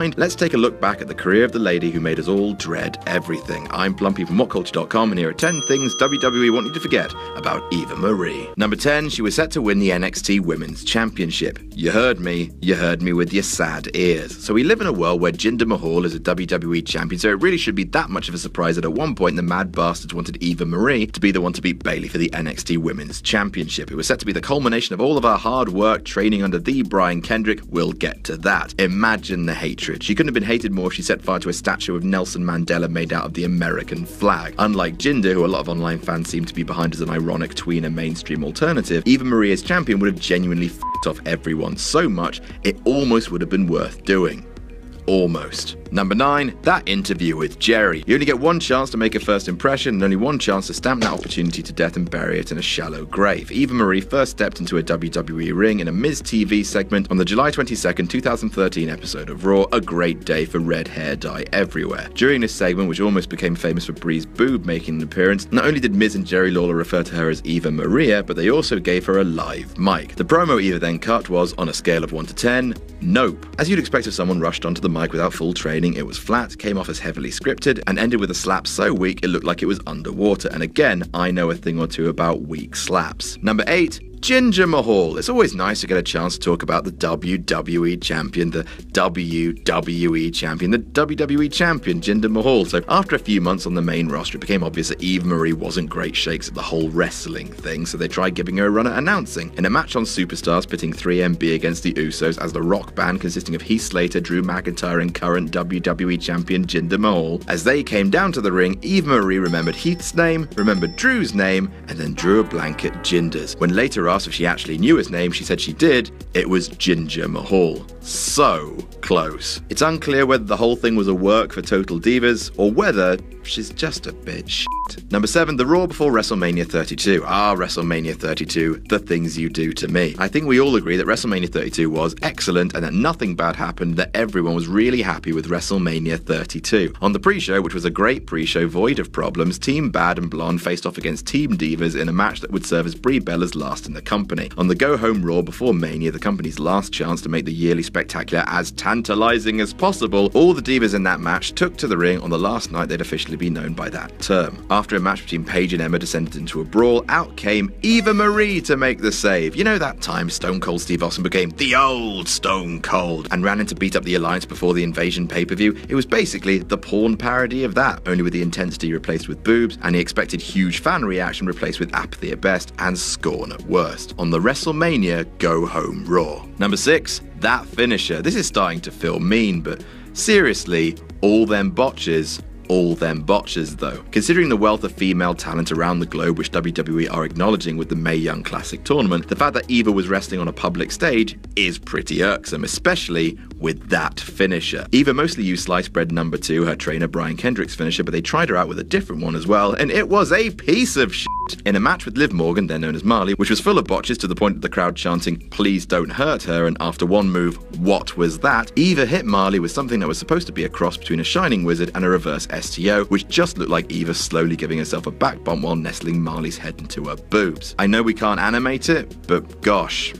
let's take a look back at the career of the lady who made us all dread everything. I'm Plumpy from WhatCulture.com, and here are 10 things WWE want you to forget about Eva Marie. Number 10, she was set to win the NXT Women's Championship. You heard me with your sad ears. So we live in a world where Jinder Mahal is a WWE champion, so it really should be that much of a surprise that at one point the mad bastards wanted Eva Marie to be the one to beat Bayley for the NXT Women's Championship. It was set to be the culmination of all of our hard work training under the Brian Kendrick. We'll get to that. Imagine the hatred. She couldn't have been hated more if she set fire to a statue of Nelson Mandela made out of the American flag. Unlike Jinder, who a lot of online fans seem to be behind as an ironic tweener mainstream alternative, Eva Marie as champion would have genuinely f***ed off everyone so much it almost would have been worth doing. Almost. Number 9, that interview with Jerry. You only get one chance to make a first impression and only one chance to stamp that opportunity to death and bury it in a shallow grave. Eva Marie first stepped into a WWE ring in a Miz TV segment on the July 22nd, 2013 episode of Raw, a great day for red hair dye everywhere. During this segment, which almost became famous for Bree's boob making an appearance, not only did Miz and Jerry Lawler refer to her as Eva Maria, but they also gave her a live mic. The promo Eva then cut was, on a scale of 1 to 10, nope. As you'd expect if someone rushed onto the mic without full training, it was flat, came off as heavily scripted, and ended with a slap so weak it looked like it was underwater. And again, I know a thing or two about weak slaps. Number 8, Jinder Mahal. It's always nice to get a chance to talk about the WWE champion, the WWE champion, the WWE champion, Jinder Mahal. So after a few months on the main roster, it became obvious that Eva Marie wasn't great shakes at the whole wrestling thing, so they tried giving her a run at announcing. In a match on Superstars pitting 3MB against the Usos as the rock band consisting of Heath Slater, Drew McIntyre, and current WWE champion Jinder Mahal. As they came down to the ring, Eva Marie remembered Heath's name, remembered Drew's name, and then drew a blank at Jinder's. When later asked if she actually knew his name, she said she did. It was Jinder Mahal. So close. It's unclear whether the whole thing was a work for Total Divas or whether she's just a bit shit. Number 7, the Raw before WrestleMania 32. WrestleMania 32, the things you do to me. I think we all agree that WrestleMania 32 was excellent and that nothing bad happened, that everyone was really happy with WrestleMania 32. On the pre-show, which was a great pre-show void of problems, Team Bad and Blonde faced off against Team Divas in a match that would serve as Brie Bella's last in the company. On the go-home Raw before Mania, the company's last chance to make the yearly spectacular as tantalizing as possible, all the Divas in that match took to the ring on the last night they'd officially be known by that term. After a match between Paige and Emma descended into a brawl, out came Eva Marie to make the save. You know that time Stone Cold Steve Austin became the old Stone Cold and ran in to beat up the Alliance before the Invasion pay-per-view? It was basically the porn parody of that, only with the intensity replaced with boobs and the expected huge fan reaction replaced with apathy at best and scorn at worst. On the WrestleMania Go Home Raw. Number 6, that finisher. This is starting to feel mean, but seriously, all them botches though. Considering the wealth of female talent around the globe which WWE are acknowledging with the Mae Young Classic tournament, the fact that Eva was wrestling on a public stage is pretty irksome, especially with that finisher. Eva mostly used sliced bread number 2, her trainer Brian Kendrick's finisher, but they tried her out with a different one as well, and it was a piece of shit. In a match with Liv Morgan, then known as Marley, which was full of botches to the point of the crowd chanting, "Please don't hurt her," and after one move, "What was that?" Eva hit Marley with something that was supposed to be a cross between a Shining Wizard and a reverse STO, which just looked like Eva slowly giving herself a back bump while nestling Marley's head into her boobs. I know we can't animate it, but gosh,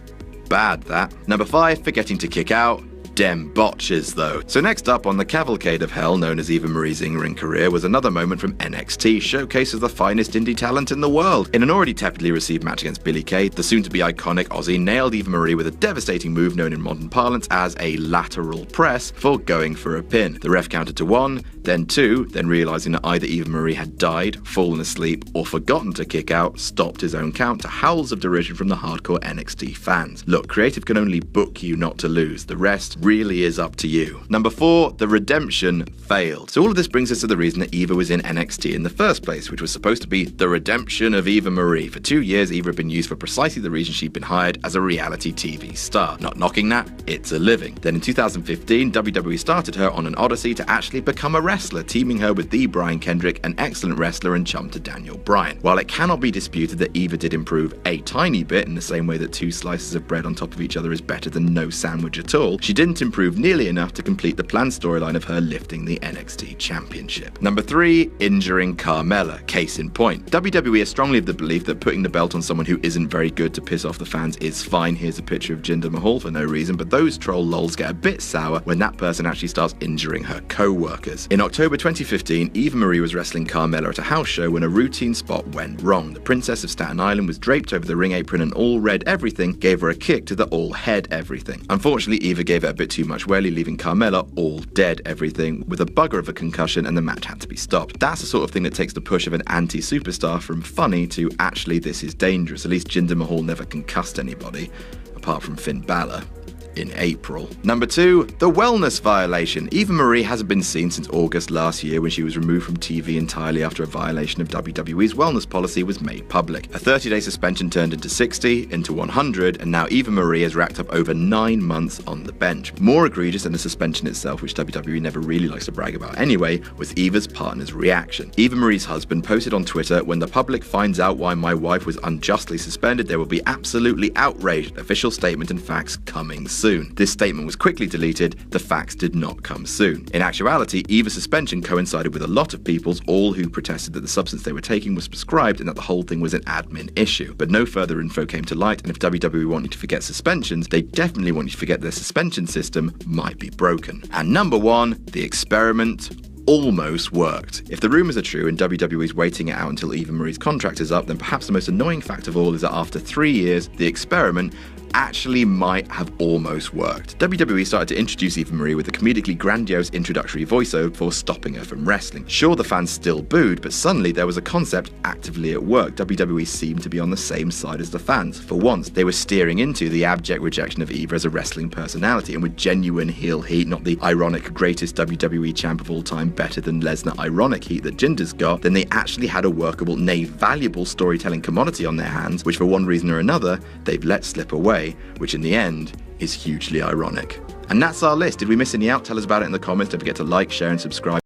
bad that. Number 5, forgetting to kick out. Dem botches though. So next up on the cavalcade of hell known as Eva Marie's in-ring career was another moment from NXT, showcases the finest indie talent in the world. In an already tepidly received match against Billie Kay, the soon-to-be iconic Aussie nailed Eva Marie with a devastating move known in modern parlance as a lateral press for going for a pin. The ref counted to 1, then 2, then realizing that either Eva Marie had died, fallen asleep, or forgotten to kick out, stopped his own count to howls of derision from the hardcore NXT fans. Look, creative can only book you not to lose. The rest really is up to you. Number 4, the redemption failed. So all of this brings us to the reason that Eva was in NXT in the first place, which was supposed to be the redemption of Eva Marie. For 2 years, Eva had been used for precisely the reason she'd been hired as a reality TV star. Not knocking that, it's a living. Then in 2015, WWE started her on an odyssey to actually become a wrestler, teaming her with the Brian Kendrick, an excellent wrestler and chum to Daniel Bryan. While it cannot be disputed that Eva did improve a tiny bit in the same way that 2 slices of bread on top of each other is better than no sandwich at all, she didn't didn't improve nearly enough to complete the planned storyline of her lifting the NXT Championship. Number 3, injuring Carmella. Case in point. WWE is strongly of the belief that putting the belt on someone who isn't very good to piss off the fans is fine. Here's a picture of Jinder Mahal for no reason, but those troll lols get a bit sour when that person actually starts injuring her co-workers. In October 2015, Eva Marie was wrestling Carmella at a house show when a routine spot went wrong. The Princess of Staten Island was draped over the ring apron and all red everything gave her a kick to the all head everything. Unfortunately, Eva gave it a bit too much welly, leaving Carmella all dead everything with a bugger of a concussion, and the match had to be stopped. That's the sort of thing that takes the push of an anti-superstar from funny to actually this is dangerous. At least Jinder Mahal never concussed anybody, apart from Finn Balor. In April. Number 2, the wellness violation. Eva Marie hasn't been seen since August last year when she was removed from TV entirely after a violation of WWE's wellness policy was made public. A 30-day suspension turned into 60, into 100, and now Eva Marie has racked up over 9 months on the bench. More egregious than the suspension itself, which WWE never really likes to brag about anyway, was Eva's partner's reaction. Eva Marie's husband posted on Twitter, "When the public finds out why my wife was unjustly suspended, they will be absolutely outraged. Official statement and facts coming soon." This statement was quickly deleted. The facts did not come soon. In actuality, Eva's suspension coincided with a lot of people's, all who protested that the substance they were taking was prescribed and that the whole thing was an admin issue. But no further info came to light, and if WWE want you to forget suspensions, they definitely want you to forget their suspension system might be broken. And number 1, the experiment almost worked. If the rumours are true and WWE's waiting it out until Eva Marie's contract is up, then perhaps the most annoying fact of all is that after 3 years, the experiment actually might have almost worked. WWE started to introduce Eva Marie with a comedically grandiose introductory voiceover before stopping her from wrestling. Sure, the fans still booed, but suddenly there was a concept actively at work. WWE seemed to be on the same side as the fans. For once, they were steering into the abject rejection of Eva as a wrestling personality, and with genuine heel heat, not the ironic greatest WWE champ of all time, better than Lesnar ironic heat that Jinder's got, then they actually had a workable, nay valuable storytelling commodity on their hands, which for one reason or another, they've let slip away, which in the end is hugely ironic. And that's our list. Did we miss any out? Tell us about it in the comments. Don't forget to like, share, and subscribe.